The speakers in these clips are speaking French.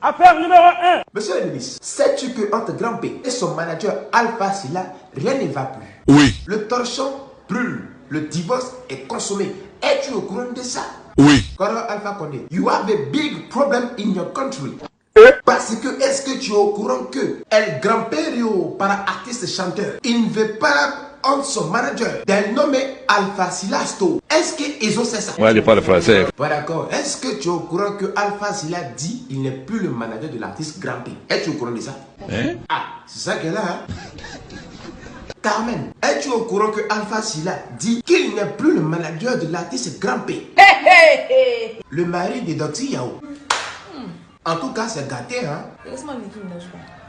Affaire numéro 1. Monsieur le ministre, sais-tu que entre Grand P et son manager Alpha Sylla, rien ne va plus? Oui. Le torchon brûle, le divorce est consommé. Es-tu au courant de ça? Oui. Colonel Alpha Condé, you have a big problem in your country. Parce que, est-ce que tu es au courant que El Grand Pério, para artiste chanteur, il ne veut pas entre son manager d'un nommé Alpha Sylla Sto? Est-ce qu'ils ont fait ça? Ouais, il parle français. Pas d'accord. Est-ce que tu es au courant que Alpha Sylla dit qu'il n'est plus le manager de l'artiste Grand P? Es-tu au courant de ça? Hein? Ah, c'est ça qu'elle a, hein? Carmen, es-tu au courant que Alpha Sylla dit qu'il n'est plus le manager de l'artiste Grand P? Le mari de Doxy Yao. En tout cas, c'est gâté, hein?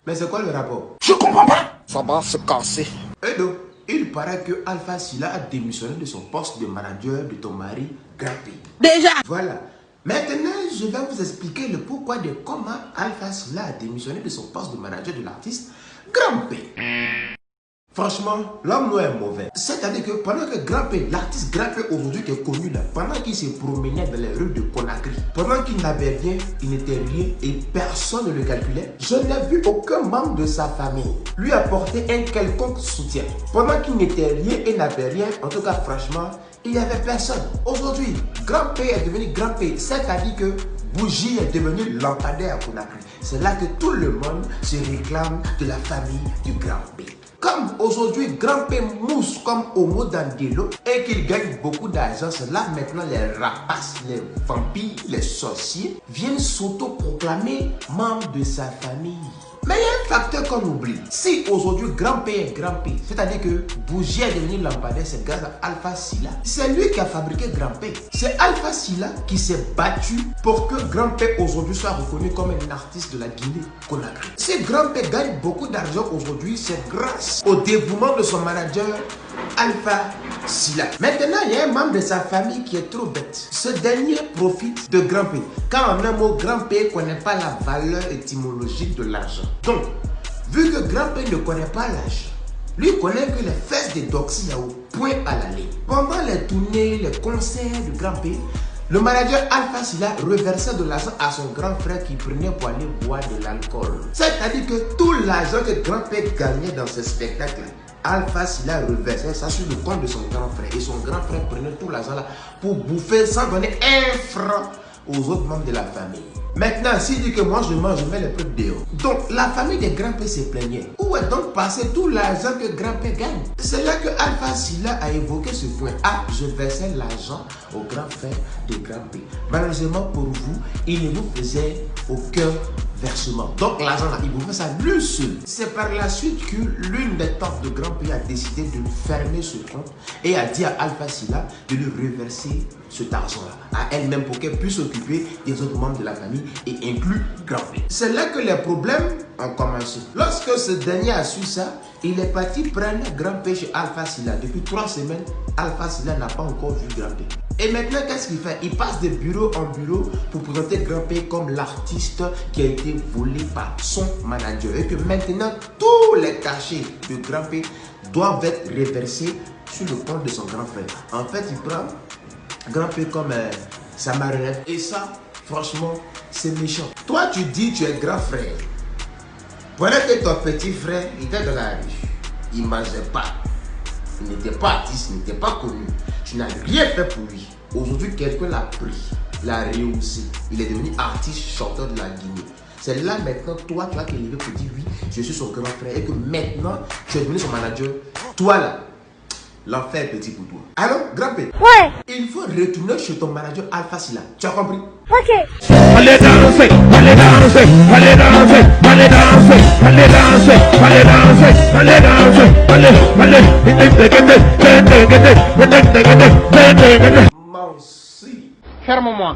Mais c'est quoi le rapport? Je comprends pas. Ça va se casser. Edo, il paraît que Alpha Sylla a démissionné de son poste de manager de ton mari Grand P. Déjà. Voilà. Maintenant, je vais vous expliquer le pourquoi de comment Alpha Sylla a démissionné de son poste de manager de l'artiste Grand P. Franchement, l'homme noir est mauvais. C'est-à-dire que pendant que Grand P, l'artiste Grand P aujourd'hui qui est connu là, pendant qu'il se promenait dans les rues de Conakry, pendant qu'il n'avait rien, il n'était rien et personne ne le calculait, je n'ai vu aucun membre de sa famille lui apporter un quelconque soutien. Pendant qu'il n'était rien et n'avait rien, en tout cas franchement, il n'y avait personne. Aujourd'hui, Grand P est devenu Grand P, c'est-à-dire que Bougie est devenu lampadaire à Conakry. C'est là que tout le monde se réclame de la famille du Grand P. Comme aujourd'hui, Grand P mousse comme Homo Dandelo et qu'il gagne beaucoup d'argent, c'est là maintenant les rapaces, les vampires, les sorciers viennent s'auto-proclamer membres de sa famille. Mais il y a un facteur qu'on oublie. Si aujourd'hui Grand P est Grand P, c'est-à-dire que Bougie est devenu lampadaire, c'est grâce à Alpha Sylla. C'est lui qui a fabriqué Grand P. C'est Alpha Sylla qui s'est battu pour que Grand P aujourd'hui soit reconnu comme un artiste de la Guinée Conakry. Si Grand P gagne beaucoup d'argent aujourd'hui, c'est grâce au dévouement de son manager Alpha Sylla. Maintenant, il y a un membre de sa famille qui est trop bête. Ce dernier profite de Grand P. Car en un mot, Grand P ne connaît pas la valeur étymologique de l'argent. Donc, vu que Grand P ne connaît pas l'argent, lui connaît que les fesses de Doxy Yao, point à l'aller. Pendant les tournées, les concerts de Grand P, le manager Alpha Sylla reversait de l'argent à son grand frère qui prenait pour aller boire de l'alcool. C'est-à-dire que tout l'argent que Grand P gagnait dans ce spectacle, Alpha Sylla reversait ça sur le compte de son grand frère. Et son grand frère prenait tout l'argent là pour bouffer sans donner un franc aux autres membres de la famille. Maintenant, s'il dit que moi je mange, je mets les trucs dehors. Donc la famille des Grand P se plaignait. Où est donc passé tout l'argent que Grand P gagne? C'est là que Alpha Sylla a évoqué ce point. Ah, je versais l'argent au grand frère de Grand P. Malheureusement pour vous, il ne vous faisait aucun versement. Donc l'argent là, il vous fait ça lui seul. C'est par la suite que l'une des tantes de Grand P a décidé de fermer ce compte et a dit à Alpha Sylla de lui reverser cet argent là à elle-même pour qu'elle puisse s'occuper des autres membres de la famille et inclut Grand P. C'est là que les problèmes ont commencé. Lorsque ce dernier a su ça, il est parti prendre Grand P chez Alpha Sylla. Depuis 3 semaines, Alpha Sylla n'a pas encore vu Grand P. Et maintenant, qu'est-ce qu'il fait? Il passe de bureau en bureau pour présenter Grand P comme l'artiste qui a été volé par son manager. Et que maintenant, tous les cachets de Grand P doivent être reversés sur le compte de son grand frère. En fait, il prend Grand P comme sa marionnette. Et ça, franchement, c'est méchant. Toi, tu dis tu es grand frère. Pendant que ton petit frère était dans la rue, il ne mangeait pas. Il n'était pas artiste, il n'était pas connu. Tu n'as rien fait pour lui. Aujourd'hui, quelqu'un l'a pris, l'a rehaussé. Il est devenu artiste, chanteur de la Guinée. C'est là maintenant, toi, tu as t'élever pour dire oui, je suis son grand frère. Et que maintenant, tu es devenu son manager. Toi là, l'enfer est petit pour toi. Alors, Grand P, Ouais. il faut retourner chez ton manager Alpha Sylla. Tu as compris? Ok. Allez danser, allez danser, allez danser, allez danser, allez danser, allez danser, allez danser, allez, Merci. Ferme-moi.